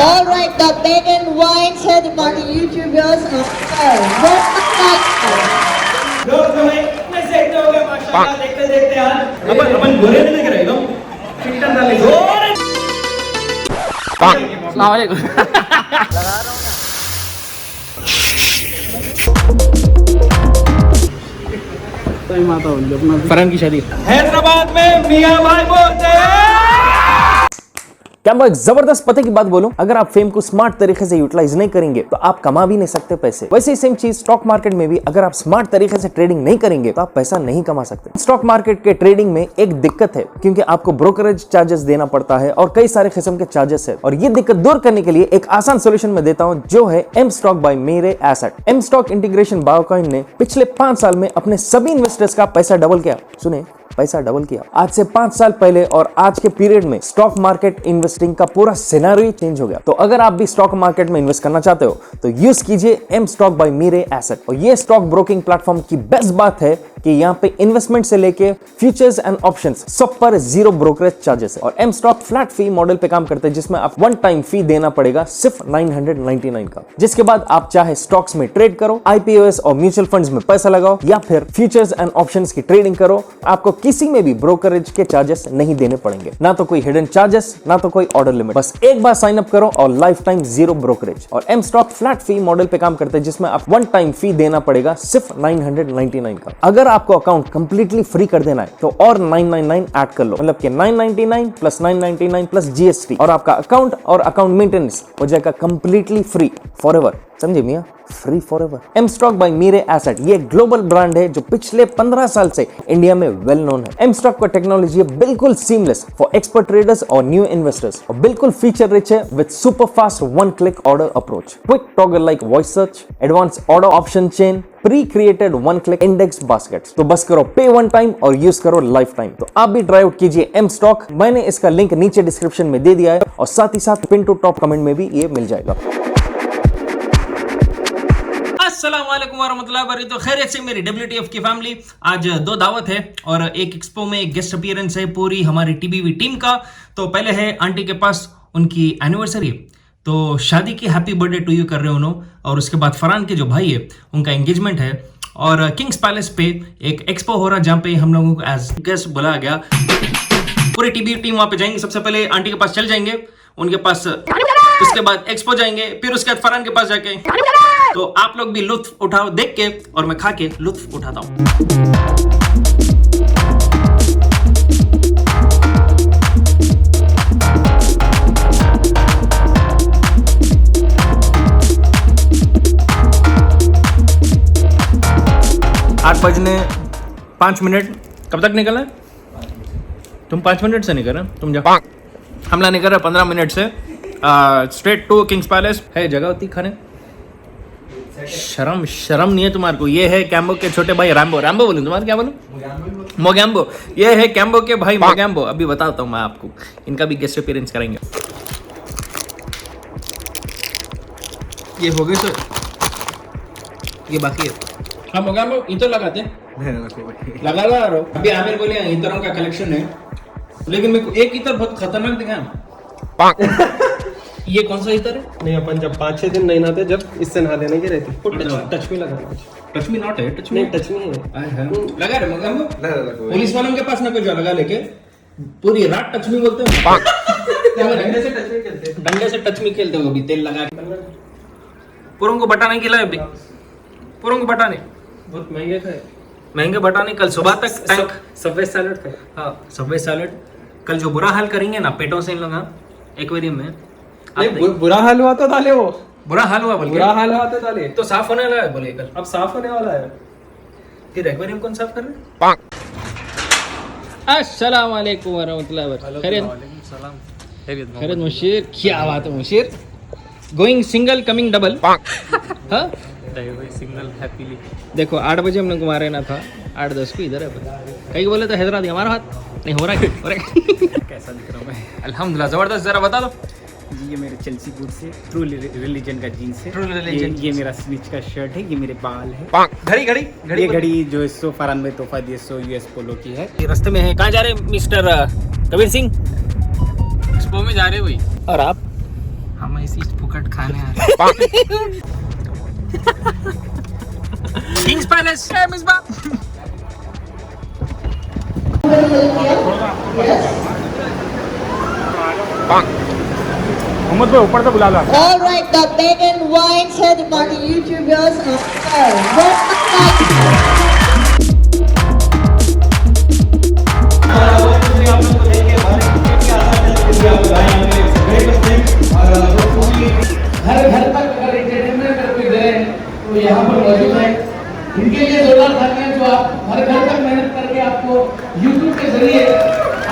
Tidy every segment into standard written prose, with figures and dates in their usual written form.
All right, the Megan Wines head party YouTubers लोग समय में से इतने हो गए माशाल्लाह देखते देखते यार अपन गोरे नहीं लग रहे एकदम फिल्टर डाले गोरे अस्सलाम वालेकुम लगा रहा हूँ ना फरहान की शादी हैदराबाद में मियां भाई बोलते हैं। क्या मैं एक जबरदस्त पते की बात बोलूं, अगर आप फेम को स्मार्ट तरीके से यूटिलाइज नहीं करेंगे तो आप कमा भी नहीं सकते पैसे। वैसे ही सेम चीज स्टॉक मार्केट में भी, अगर आप स्मार्ट तरीके से ट्रेडिंग नहीं करेंगे तो आप पैसा नहीं कमा सकते। स्टॉक मार्केट के ट्रेडिंग में एक दिक्कत है, क्योंकि आपको ब्रोकरेज चार्जेस देना पड़ता है और कई सारे किस्म के चार्जेस है। और ये दिक्कत दूर करने के लिए एक आसान सोल्यूशन मैं देता हूं, जो है m stock by Mirae asset. M stock integration बायोकॉइन ने पिछले 5 साल में अपने सभी इन्वेस्टर्स का पैसा डबल किया। सुने, पैसा डबल किया। आज से 5 साल पहले और आज के पीरियड में स्टॉक मार्केट इन्वेस्टिंग का पूरा सिनेरियो चेंज हो गया। तो अगर आप भी स्टॉक मार्केट में इन्वेस्ट करना चाहते हो तो यूज कीजिए M stock by Mirae asset. और ये स्टॉक ब्रोकिंग प्लेटफॉर्म की बेस्ट बात है कि यहाँ पे इन्वेस्टमेंट से लेके फ्यूचर्स एंड ऑप्शंस सब पर 0 ब्रोकरेज चार्जेस है। और एम स्टॉक फ्लैट फी मॉडल पे काम करते हैं, जिसमें आप 1 टाइम फी देना पड़ेगा सिर्फ 999 का, जिसके बाद आप चाहे स्टॉक्स में ट्रेड करो, आईपीओएस और म्यूचुअल फंड्स में पैसा लगाओ, या फिर फ्यूचर्स एंड ऑप्शंस की ट्रेडिंग करो। आपको किसी में भी ब्रोकरेज के चार्जेस नहीं देने पड़ेंगे, ना तो कोई हिडन चार्जेस, ना तो कोई ऑर्डर लिमिट। बस एक बार साइन अप करो और लाइफ टाइम 0 ब्रोकरेज। और एम स्टॉक फ्लैट फी मॉडल पे काम करते हैं, जिसमें आप 1 टाइम फी देना पड़ेगा सिर्फ 999 का। अगर आपको अकाउंट कंप्लीटली फ्री कर देना है तो और 999 ऐड कर लो, मतलब कि 999 प्लस 999 प्लस जीएसटी, और आपका अकाउंट और अकाउंट मेंटेनेंस हो जाएगा कंप्लीटली फ्री फॉरएवर। समझे मियां, free forever. M stock by Mirae asset ये ग्लोबल ब्रांड है जो पिछले 15 साल से इंडिया में वेल नोन है। एम स्टॉक का टेक्नोलॉजी बिल्कुल सीमलेस फॉर एक्सपर्ट ट्रेडर्स और न्यू इन्वेस्टर्स, और बिल्कुल फीचर रिच है with super fast 1 click order approach, quick toggle like voice search, advance order option chain, pre created 1 click index baskets. तो बस करो पे 1 टाइम और यूज करो लाइफ टाइम। तो आप भी ट्राई आउट कीजिए एम स्टॉक। मैंने इसका लिंक नीचे डिस्क्रिप्शन में दे दिया है, और साथ ही साथ पिन टू टॉप कमेंट में भी ये मिल जाएगा। अस्सलाम वालेकुम वरहमतुल्लाहि वबरकातुहू। तो खैरियत से मेरी WTF की फैमिली, आज 2 दावत है और एक एक्सपो में एक गेस्ट अपीयरेंस है पूरी हमारी TBV टीम का। तो पहले है आंटी के पास उनकी एनिवर्सरी, तो शादी की हैप्पी बर्थडे टू यू कर रहे हैं उन्होंने। और उसके बाद फरहान के जो भाई है उनका एंगेजमेंट है, और किंग्स पैलेस पे एक एक्सपो हो रहा है जहाँ पे हम लोगों को एज गेस्ट बुलाया गया। पूरी TBV टीम वहाँ पे जाएंगे। सबसे पहले आंटी के पास चल जाएंगे, उनके पास, उसके बाद एक्सपो जाएंगे, फिर उसके बाद फरहान के पास जाके। तो आप लोग भी लुत्फ उठाओ देख के, और मैं खा के लुत्फ उठाता हूँ। 8 बजने 5 मिनट। कब तक निकला है? तुम 5 मिनट से निकल रहे, तुम जाओ। हमला निकल रहा 15 मिनट से स्ट्रेट टू किंग्स पैलेस। है जगह होती खाने, शर्म नहीं है तुम्हारे को। ये है कैम्बो के छोटे भाई रैम्बो बोलूं, तुम्हारे क्या बोलूं? मोगैम्बो। ये है कैम्बो के भाई मोगैम्बो। अभी बताता हूँ मैं आपको, इनका भी गेस्ट अपीयरेंस करेंगे। ये हो गए सर, ये बाकी है। हाँ मोगैम्बो इधर लगाते लगा रहा। अभी आमिर बोले इतरों का कलेक्शन है, लेकिन मेरे को एक इतर बहुत खतरनाक दिखा। ये कौन सा इतर है? नहीं, अपन जब 5-6 दिन नहीं नहाते, जब इससे नहा लेने की रहती, टच में लगा। टच मी नॉट है, टच नहीं, टच में है। लगा रहे मोगैम्बो। पुलिस वालों के पास ना कुछ लगा लेके पूरी रात टच मी बोलते हैं। डंडे से टच मी खेलते हो अभी तेल लगा के। पूरों को बटाने खिलाए अभी, पूरों को बटाने बहुत महंगे थे, महंगे बटाने। कल सुबह तक टैंक सबवे सैलेड थे। हाँ सबवे सैलेड। कल जो बुरा हाल करेंगे ना पेटों से इन लोग एक्वेरियम में। बुरा हाल हुआ तो डाले, वो बुरा हाल हुआ, बुरा हाल हुआ तो डाले, तो साफ होने वाला है बोले कल। अब साफ होने वाला है। फिर एक्वेरियम कौन साफ कर रहे हैं? अस्सलाम वालेकुम वरहमतुल्लाहि वबरकातुहू। खैरियत मुशीर, क्या बात है Mushir? Going single coming double. हाँ सिंगल हैप्पीली। देखो 8 बजे हम लोग को मारे ना था, 8:10 को इधर है। कई बोले तो हैदराबाद हमारा हाथ नहीं हो रहा है। कैसा दिख रहा हूँ मैं? अल्हम्दुलिल्लाह जबरदस्त। जरा बता दो जी, ये मेरे चेल्सी बूट से ट्रू रिलीजन का जीन्स है। True religion. ये मेरा स्निच का शर्ट है। ये मेरे बाल है। घड़ी ये घड़ी जो सो फरहान में तोहफा दिए, सो US पोलो की है। ये रास्ते में है। कहाँ जा रहे हैं मिस्टर कबीर सिंह? एक्सपो में जा रहे हुई। और आप? हम इसी फुकट खाने आ रहे किंग्स पैलेस मिसबा मोहम्मद भाई ऊपर से बुला ला All right, the Megan Wines है the market YouTubers of घर घर तक अगर एंटरटेनमेंट कर कोई दे तो यहाँ पर मौजूद है। इनके लिए जोरदार तालियां जो आप हर घर तक मेहनत करके आपको YouTube के जरिए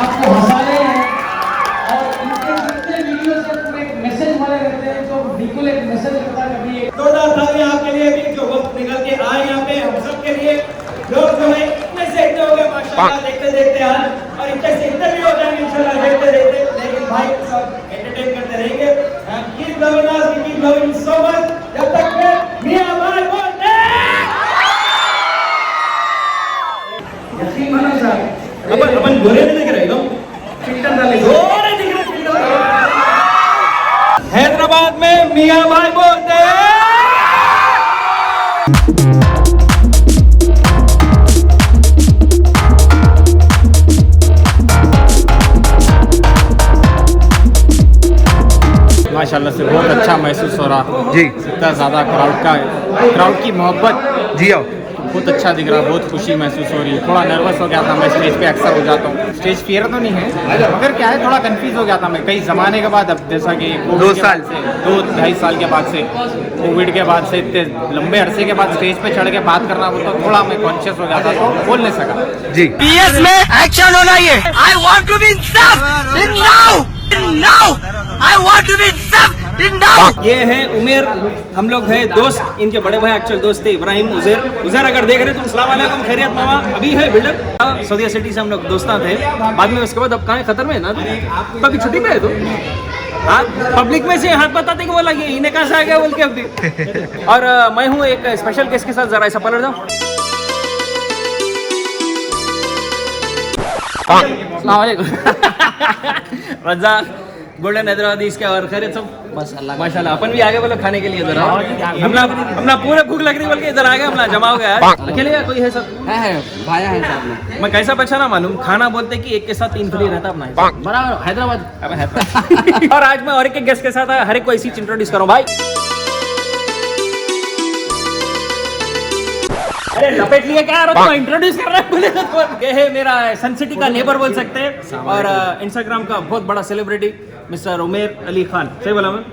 आपको हंसा रहे हैं और इनके जितने वीडियोस हैं पूरे एक मैसेज वाले रहते हैं जो बिल्कुल एक मैसेज रहता है। कभी एक जोरदार तालियां आपके लिए भी जो वक्त निकल के आए यहाँ पे हम सब के लिए लोग जो है इतने से इतने हो गए माशाल्लाह देखते देखते आज और इतने से इतने भी हो जाएंगे इंशाल्लाह देखते देखते लेकिन भाई सब एंटरटेन करते रहेंगे keep loving us keep loving so much जब तक मैं मियां भाई बोलते यकीन मानो साहब अपन गोरे नहीं दिख रहे एकदम फिल्टर डाले गोरे दिख रहे फिल्टर हैदराबाद में मियां भाई बोलते माशाल्लाह से बहुत अच्छा महसूस हो रहा जी। इतना ज़्यादा क्राउड की मोहब्बत जी आओ बहुत अच्छा दिख रहा है। बहुत खुशी महसूस हो रही है। थोड़ा नर्वस हो गया था मैं, स्टेज पे अक्सर हो जाता हूँ। स्टेज फियर तो नहीं है मगर क्या है थोड़ा कंफ्यूज हो गया था मैं कई ज़माने के बाद। अब जैसा कि 2-2.5 साल के बाद से कोविड के बाद से इतने लंबे अरसे के बाद स्टेज पे चढ़ के बात करना हो तो थोड़ा मैं कॉन्शियस हो गया था तो बोल नहीं सका जी। पीएस में एक्शन होना ये I want to be in now I want to be ये है उमेर, हम लोग हैं दोस्त, इनके बड़े भाई एक्चुअल दोस्त थे इब्राहिम उज़ैर अगर देख रहे तो अस्सलाम वालेकुम, खैरियत मामा। अभी है बिल्डर सऊदी सिटी से हम लोग दोस्ता थे, बाद में उसके बाद अब कहाँ है, खतर में है ना, तो अभी छुट्टी पे है तो आप पब्लिक में से हाथ बताते कि बोला कि इन्हें कहाँ से आ गया बोल के अभी। और मैं हूँ एक स्पेशल गेस्ट के साथ, जरा ऐसा पलट जाओ। रजा गोल्डन हैदराबादी इसके और खैरियत सब माशाल्लाह। अपन भी आगे बोलो खाने के लिए जरा, हमला पूरे भूख लग रही बोल के इधर आ गए, हमला जमा हो गया है। अकेले या कोई है सब है भाया है साहब। मैं कैसा पहचाना मालूम, खाना बोलते कि एक के साथ 3 फ्री रहता अपना बराबर हैदराबाद। और आज मैं और एक गेस्ट के साथ हर एक को इसी इंट्रोड्यूस करूं भाई। अरे लपेट लिए क्या यार, तो इंट्रोड्यूस कर रहा है बोले तो ये है मेरा सन सिटी का नेबर बोल सकते हैं और इंस्टाग्राम का बहुत बड़ा सेलिब्रिटी मिस्टर उमेर अली खान। सही बोला मैं?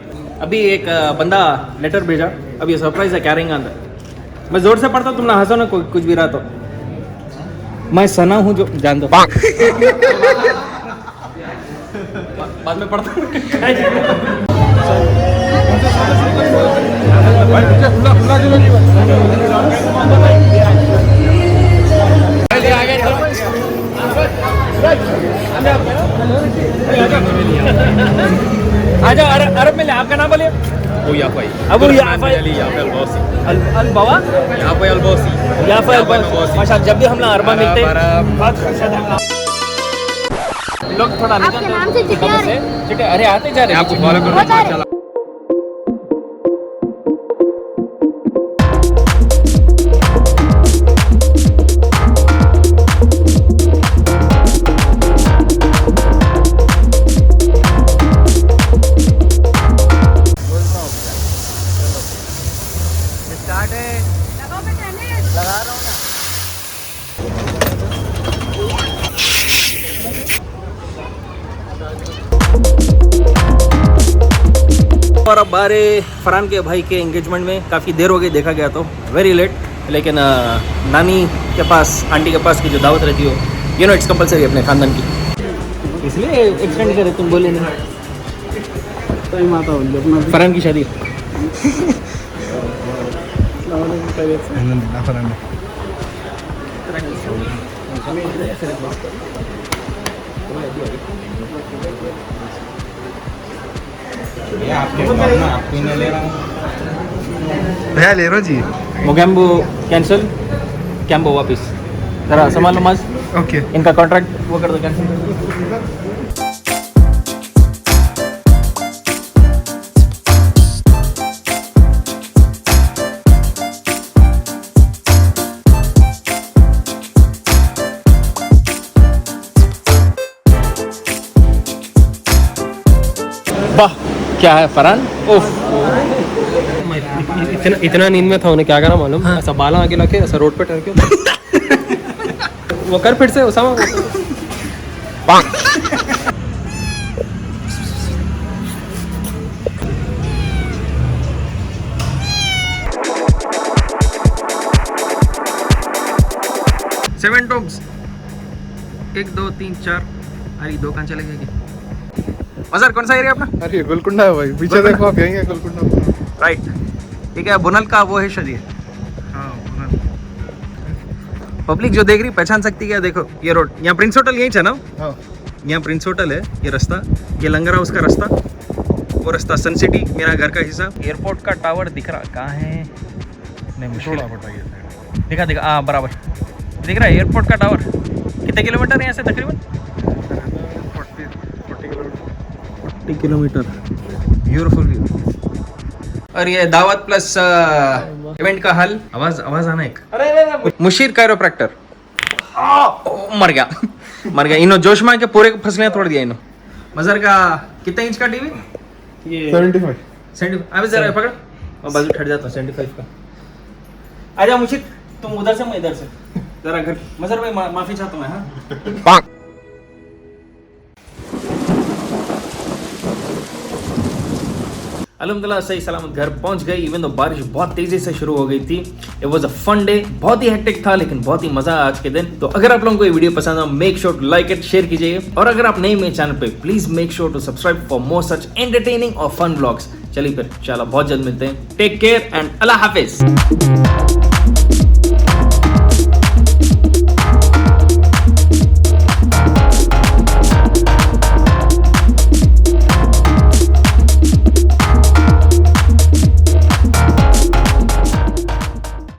अभी एक बंदा लेटर भेजा, अभी ये सरप्राइज है, क्या रहेंगे अंदर। मैं जोर से पढ़ता तुम ना हंसो ना कुछ भी रहा तो। मैं सना हूँ जो जान दो बाद में पढ़ता आजा अरब में ले, आपका नाम बोलिए। ओ याफाई अबू याफाई अली याफा अलबौसी अल बावा याफा अलबौसी याफा अलबौसी। माशाल्लाह जब भी हम लोग अरबा मिलते हैं बहुत खुश होते हैं लोग। थोड़ा आपके नाम से चिट्ठी आ रही है? चिट्ठी अरे आते जा रहे हैं, आपको फॉलो बहुत आ रही है। और अब बारे फरहान के भाई के एंगेजमेंट में काफ़ी देर हो गई, देखा गया तो वेरी लेट, लेकिन नानी के पास आंटी के पास की जो दावत रहती हो यू नो इट्स कंपलसरी अपने खानदान की, इसलिए एक्सटेंड करे। तुम बोले नहीं फरहान की शादी भैया ले रहा जी। मोगैम्बो कैंसिल, कैम्बो वापस, जरा संभालो मज। ओके इनका कॉन्ट्रैक्ट वो कर दो कैंसिल। क्या है फरहान? इतना नींद में था उन्हें क्या करा मालूम, ऐसा बाला आगे लगे ऐसा रोड पे ठहर के वो कर फिर से उसामा सेवन टॉप्स 1 2 3 4 अरे 2 कहाँ चले गए? मज़र कौन सा एरिया अपना? अरे गोलकुंडा है भाई, पीछे देखो आप, यहीं है गोलकुंडा। राइट, ठीक है। बुनल का वो है शरीर। हाँ पब्लिक जो देख रही पहचान सकती है। देखो ये रोड, यहाँ प्रिंस होटल यहीं है ना? हाँ यहाँ प्रिंस होटल है, ये रास्ता, ये लंगर हाउस का रास्ता, वो रास्ता सन सिटी मेरा घर का हिस्सा। एयरपोर्ट का टावर दिख रहा कहाँ है? नहीं मुश्किल दिखा दिखा, हाँ बराबर दिख रहा है एयरपोर्ट का टावर। कितने किलोमीटर है यहाँ से तकरीबन? 40 किलोमीटर। Beautiful view. और ये दावत प्लस इवेंट का हल। आवाज आना एक। मुशीर कैरोप्रैक्टर मर गया मर गया। इन्हों जोश में के पूरे फसलियां तोड़ दिया इन्हों। मज़र का कितना इंच का टीवी? ये 75। अभी जरा पकड़ और बाजू ठट जाता 75 का। आजा मुशीर, तुम उधर से मैं इधर से जरा घर। मज़र भाई माफी चाहता हूँ मैं। हाँ अल्हम्दुलिल्लाह सही सलामत घर पहुंच गए। इवन तो बारिश बहुत तेजी से शुरू हो गई थी। It was a fun day, बहुत ही हेक्टिक था लेकिन बहुत ही मजा आया आज के दिन। तो अगर आप लोगों को ये वीडियो पसंद आया, make sure to like it, share कीजिए। और अगर आप नए मेरे चैनल पे, please make sure to subscribe for more such entertaining और फन व्लॉग्स। चलिए फिर इंशाल्लाह बहुत जल्द मिलते हैं। टेक केयर एंड अल्लाह हाफिज।